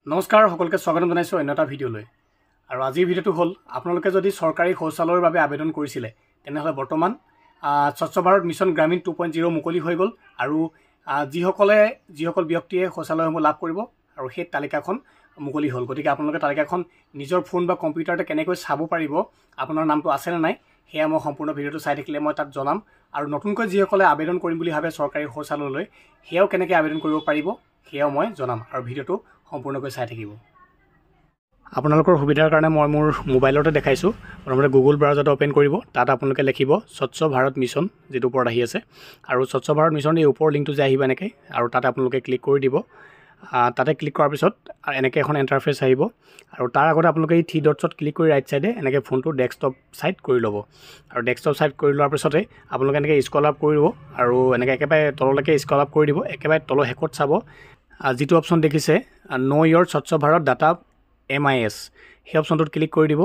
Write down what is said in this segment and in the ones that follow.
নমস্কাৰ সকলকে স্বাগতম জনাইছো অন্য এটা ভিডিঅ'লৈ আৰু আজিৰ ভিডিঅ'টো হ'ল আপোনালোকে যদি চৰকাৰী শৌচালয়ৰ বাবে আবেদন কৰিছিলে তেনেহলে বৰ্তমান স্বচ্ছ ভাৰত মিছন গ্ৰামীণ 2.0 মুকলি হৈ গ'ল আৰু যিসকল ব্যক্তিয়ে শৌচালয়সমূহ লাভ কৰিব আৰু সেই তালিকাখন মুকলি হ'ল গতিকে আপোনালোকে তালিকাখন নিজৰ ফোন বা কম্পিউটাৰতে কেনেকৈ চাব পাৰিব আপোনাৰ নামটো আছে নে নাই হেয়া মই সম্পূৰ্ণ ভিডিঅ'টো চাই থাকিলে মই তাত জনাম আৰু নতুনকৈ যিসকলে আবেদন কৰিম বুলি ভাবে চৰকাৰী শৌচালয়লৈ হেয়াও কেনেকৈ আবেদন কৰিব পাৰিব হেয়াও মই জনাম আৰু ভিডিঅ'টো সম্পূৰ্ণকৈ চাই থাকিব আপোনালোকৰ সুবিধাৰ কাৰণে মই মোৰ মোবাইলতে দেখাইছো প্ৰথমতে গুগল ব্ৰাউজাৰটো ওপেন কৰিব তাত আপোনালোকে লিখিব স্বচ্ছ ভাৰত মিছন যেটো ওপৰত আহি আছে আৰু স্বচ্ছ ভাৰত মিছন এই ওপৰ লিংকটো যে আহিব এনেকৈ আৰু তাতে আপোনালোকে ক্লিক কৰি দিব তাতে ক্লিক কৰাৰ পিছত এনেকৈ এখন ইণ্টাৰফেচ আহিব আৰু তাৰ আগতে আপোনালোকে এই থ্ৰী ডটছত ক্লিক কৰি ৰাইট সাইডে এনেকৈ ফোনটো ডেস্কটপ সাইড কৰি ল'ব আৰু ডেস্কটপ সাইড কৰি লোৱাৰ পিছতে আপোনালোকে এনেকৈ স্ক্ৰল আপ কৰিব আৰু এনেকৈ একেবাৰে তললৈকে স্ক্ৰল আপ কৰি দিব একেবাৰে তলৰ হেকত চাব যেটো অপচন দেখিছে নো ইয়ৰ স্বচ্ছ ভাৰত ডাটা MIS সেই অপচনটোত ক্লিক কৰি দিব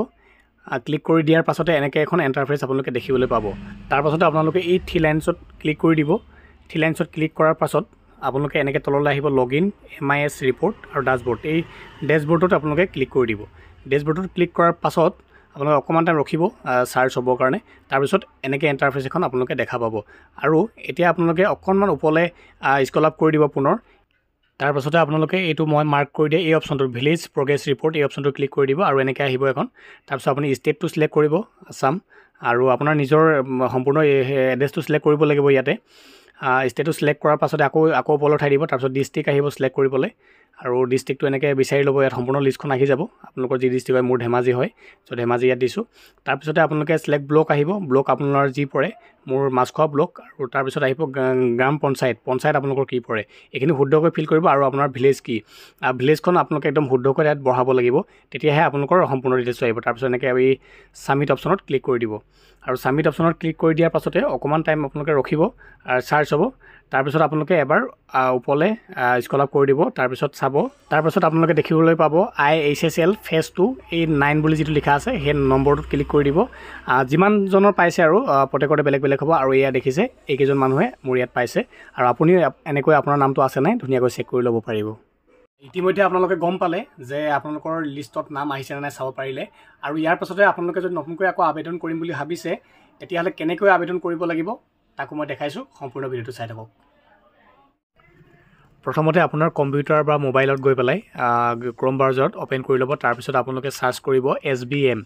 ক্লিক কৰি দিয়াৰ পাছতে এনেকৈ এখন ইণ্টাৰফেচ আপোনালোকে দেখিবলৈ পাব তাৰ পাছতে আপোনালোকে এই থ্ৰী লাইনছত ক্লিক কৰি দিব থ্ৰী লাইনছত ক্লিক কৰাৰ পাছত আপোনালোকে এনেকৈ তললৈ আহিব লগইন MIS ৰিপৰ্ট আৰু ড্যাশবোৰ্ড এই ড্যাশবোৰ্ডত আপোনালোকে ক্লিক কৰি দিব ড্যাশবোৰ্ডত ক্লিক কৰাৰ পাছত আপোনালোকে অকণমান টাইম ৰখিব সাৰ্চ হ'বৰ কাৰণে তাৰপিছত এনেকৈ ইণ্টাৰফেচ এখন আপোনালোকে দেখা পাব আৰু এতিয়া আপোনালোকে অকণমান ওপৰলৈ স্ক্ৰল আপ কৰি দিব পুনৰ তাৰ পাছতে আপোনালোকে এইটো মই মাৰ্ক কৰি দিয়ে এই অপচনটো ভিলেজ প্ৰগ্ৰেছ ৰিপৰ্ট এই অপচনটো ক্লিক কৰি দিব আৰু এনেকৈ আহিব এখন তাৰপিছত আপুনি ষ্টেটটো সিলেক্ট কৰিব আসাম আৰু আপোনাৰ নিজৰ সম্পূৰ্ণ এড্ৰেছটো সিলেক্ট কৰিব লাগিব ইয়াতে ষ্টেটটো সিলেক্ট কৰাৰ পাছতে আকৌ ওপৰলৈ উঠাই দিব তাৰপিছত ডিষ্ট্ৰিক্ট আহিব সিলেক্ট কৰিবলৈ আৰু ডিষ্ট্ৰিক্টটো এনেকৈ বিচাৰি ল'ব ইয়াত সম্পূৰ্ণ লিষ্টখন আহি যাব আপোনালোকৰ যি ডিষ্ট্ৰিক্ট হয় মোৰ ধেমাজি হয় চ' ধেমাজি ইয়াত দিছোঁ তাৰপিছতে আপোনালোকে সিলেক্ট ব্লক আহিব ব্লক আপোনাৰ যি পৰে মোৰ মাছখোৱা ব্লক আৰু তাৰপিছত আহিব গ্ৰাম পঞ্চায়ত আপোনালোকৰ কি পৰে এইখিনি শুদ্ধকৈ ফিল কৰিব আৰু আপোনাৰ ভিলেজ কি ভিলেজখন আপোনালোকে একদম শুদ্ধকৈ ইয়াত বঢ়াব লাগিব তেতিয়াহে আপোনালোকৰ সম্পূৰ্ণ ডিটেইলছ আহিব তাৰপিছত এনেকৈ আমি সাবমিট অপচনত ক্লিক কৰি দিব আৰু সাবমিট অপচনত ক্লিক কৰি দিয়াৰ পাছতে অকণমান টাইম আপোনালোকে ৰখিব চাৰ্চ হ'ব তাৰপিছত আপোনালোকে এবাৰ ওপৰলৈ স্ক্ৰল আপ কৰি দিব তাৰপিছত চাব তাৰপিছত আপোনালোকে দেখিবলৈ পাব IHSL ফেজ 2 এই 9 বুলি যিটো লিখা আছে সেই নম্বৰটোত ক্লিক কৰি দিব যিমানজনৰ পাইছে আৰু প্ৰত্যেকতে বেলেগ বেলেগ হ'ব আৰু এয়া দেখিছে এইকেইজন মানুহে মোৰ ইয়াত পাইছে আৰু আপুনি এনেকৈ আপোনাৰ নামটো আছে নাই ধুনীয়াকৈ চেক কৰি ল'ব পাৰিব ইতিমধ্যে আপোনালোকে গম পালে যে আপোনালোকৰ লিষ্টত নাম আহিছে নে নাই চাব পাৰিলে আৰু ইয়াৰ পাছতে আপোনালোকে যদি নতুনকৈ আকৌ আবেদন কৰিম বুলি ভাবিছে তেতিয়াহ'লে কেনেকৈ আবেদন কৰিব লাগিব তাকো মই দেখাইছোঁ সম্পূৰ্ণ ভিডিঅ'টো চাই থাকক প্ৰথমতে আপোনাৰ কম্পিউটাৰ বা মোবাইলত গৈ পেলাই ক্ৰম ব্ৰাউজাৰত ওপেন কৰি ল'ব তাৰপিছত আপোনালোকে সাৰ্চ কৰিব SBM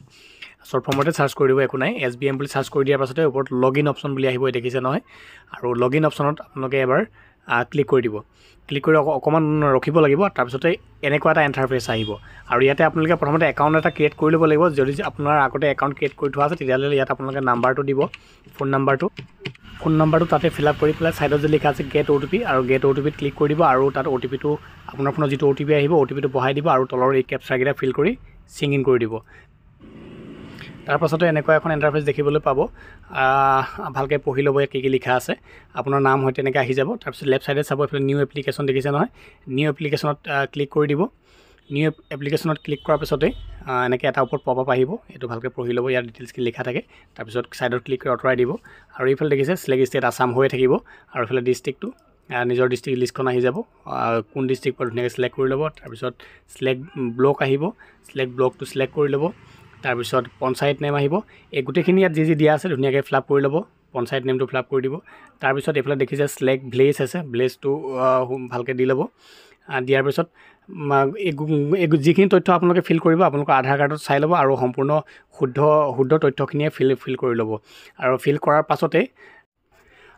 শ্বৰ্ট ফৰ্মতে সাৰ্চ কৰি দিব একো নাই SBM বুলি সাৰ্চ কৰি দিয়াৰ পাছতে ওপৰত লগইন অপচন বুলি আহিব দেখিছে নহয় আৰু লগইন অপচনত আপোনালোকে এবাৰ ক্লিক কৰি দিব ক্লিক কৰি অকণমান ৰখিব লাগিব তাৰপিছতে এনেকুৱা এটা ইণ্টাৰফেচ আহিব আৰু ইয়াতে আপোনালোকে প্ৰথমতে একাউণ্ট এটা ক্ৰিয়েট কৰি ল'ব লাগিব যদি আপোনাৰ আগতে একাউণ্ট ক্ৰিয়েট কৰি থোৱা আছে তেতিয়াহ'লে ইয়াত আপোনালোকে নাম্বাৰটো দিব ফোন নাম্বাৰটো তাতে ফিল আপ কৰি পেলাই সাইডত যে লিখা আছে গেট OTP আৰু গেট OTPত ক্লিক কৰি দিব আৰু তাত OTPটো আপোনাৰ ফোনত যিটো OTP আহিব OTPটো বহাই দিব আৰু তলৰ এই কেপচাকেইটা ফিল কৰি চিং ইন কৰি দিব তাৰ পাছতে এনেকুৱা এখন ইণ্টাৰফেচ দেখিবলৈ পাব ভালকৈ পঢ়ি ল'ব কি কি লিখা আছে আপোনাৰ নাম হয় তেনেকৈ আহি যাব তাৰপিছত লেফ্ট সাইডে চাব এইফালে নিউ এপ্লিকেশ্যন দেখিছে নহয় নিউ এপ্লিকেশ্যনত ক্লিক কৰি দিব নিউ এপ্লিকেশ্যনত ক্লিক কৰাৰ পিছতে এনেকৈ এটা ওপৰত পপ আপ আহিব এইটো ভালকৈ পঢ়ি ল'ব ইয়াত ডিটেইলছখিনি লিখা থাকে তাৰপিছত সাইডত ক্লিক কৰি আঁতৰাই দিব আৰু এইফালে দেখিছে সিলেক্ট ষ্টেট আসাম হৈয়ে থাকিব আৰু এইফালে ডিষ্ট্ৰিক্টটো নিজৰ ডিষ্ট্ৰিক্ট লিষ্টখন আহি যাব কোন ডিষ্ট্ৰিক্ট পৰা ধুনীয়াকৈ সিলেক্ট কৰি ল'ব তাৰপিছত সিলেক্ট ব্লক আহিব সিলেক্ট ব্লকটো সিলেক্ট কৰি ল'ব তাৰপিছত পঞ্চায়ত নেম আহিব এই গোটেইখিনি ইয়াত যি দিয়া আছে ধুনীয়াকৈ ফিল আপ কৰি ল'ব পঞ্চায়ত নেমটো ফিল আপ কৰি দিব তাৰপিছত এইফালে দেখিছে সিলেক্ট ভিলেজ আছে ভিলেজটো ভালকৈ দি ল'ব দিয়াৰ পিছত যিখিনি তথ্য আপোনালোকে ফিল কৰিব আপোনালোকৰ আধাৰ কাৰ্ডত চাই ল'ব আৰু সম্পূৰ্ণ শুদ্ধ তথ্যখিনিয়ে ফিল কৰি ল'ব আৰু ফিল কৰাৰ পাছতে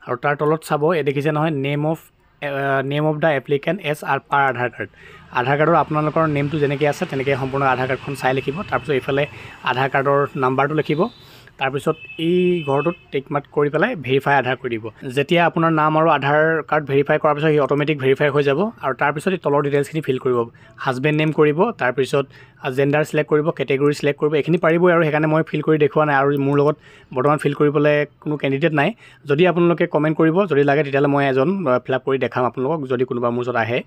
আৰু তাৰ তলত চাব এই দেখিছে নহয় name of the applicant as per Aadhaar কাৰ্ডৰ আপোনালোকৰ নেমটো যেনেকৈ আছে তেনেকৈ সম্পূৰ্ণ আধাৰ কাৰ্ডখন চাই লিখিব তাৰপিছত এইফালে আধাৰ কাৰ্ডৰ নাম্বাৰটো লিখিব তাৰপিছত এই ঘৰটোত টিক মাৰ্ক কৰি পেলাই ভেৰিফাই আধাৰ কৰি দিব যেতিয়া আপোনাৰ নাম আৰু আধাৰ কাৰ্ড ভেৰিফাই কৰাৰ পিছত সি অট'মেটিক ভেৰিফাই হৈ যাব আৰু তাৰপিছত এই তলৰ ডিটেইলছখিনি ফিল কৰিব হাজবেণ্ড নেম কৰিব তাৰপিছত জেণ্ডাৰ সিলেক্ট কৰিব কেটেগৰী সিলেক্ট কৰিব এইখিনি পাৰিবই আৰু সেইকাৰণে মই ফিল কৰি দেখুওৱা নাই আৰু মোৰ লগত বৰ্তমান ফিল কৰিবলৈ কোনো কেণ্ডিডেট নাই যদি আপোনালোকে কমেণ্ট কৰিব যদি লাগে তেতিয়াহ'লে মই এজন ফিল আপ কৰি দেখাম আপোনালোকক যদি কোনোবা মোৰ ওচৰত আহে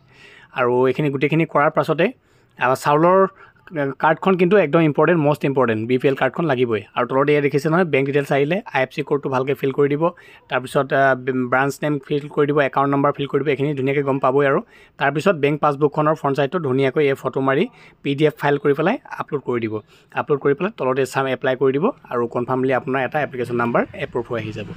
আৰু এইখিনি গোটেইখিনি কৰাৰ পাছতে চাউলৰ কাৰ্ডখন কিন্তু একদম ইম্পৰ্টেণ্ট, মষ্ট ইম্পৰ্টেণ্ট, BPL কাৰ্ডখন লাগিবই। আৰু তলতে এয়া দেখিছে নহয়, বেংক ডিটেইলছ আহিলে IFC কোডটো ভালকৈ ফিল কৰি দিব, তাৰপিছত ব্ৰাঞ্চ নেম ফিল কৰি দিব, একাউণ্ট নম্বৰ ফিল কৰি দিব, এইখিনি ধুনীয়াকৈ গম পাবই। আৰু তাৰপিছত বেংক পাছবুকখনৰ ফ্ৰণ্ট ছাইডটো ধুনীয়াকৈ এই ফটো মাৰি PDF ফাইল কৰি পেলাই আপলোড কৰি দিব। আপলোড কৰি পেলাই তলতে এপ্লাই কৰি দিব আৰু কনফাৰ্মলি আপোনাৰ এটা এপ্লিকেশ্যন নাম্বাৰ এপ্ৰুভ হৈ আহি যাব।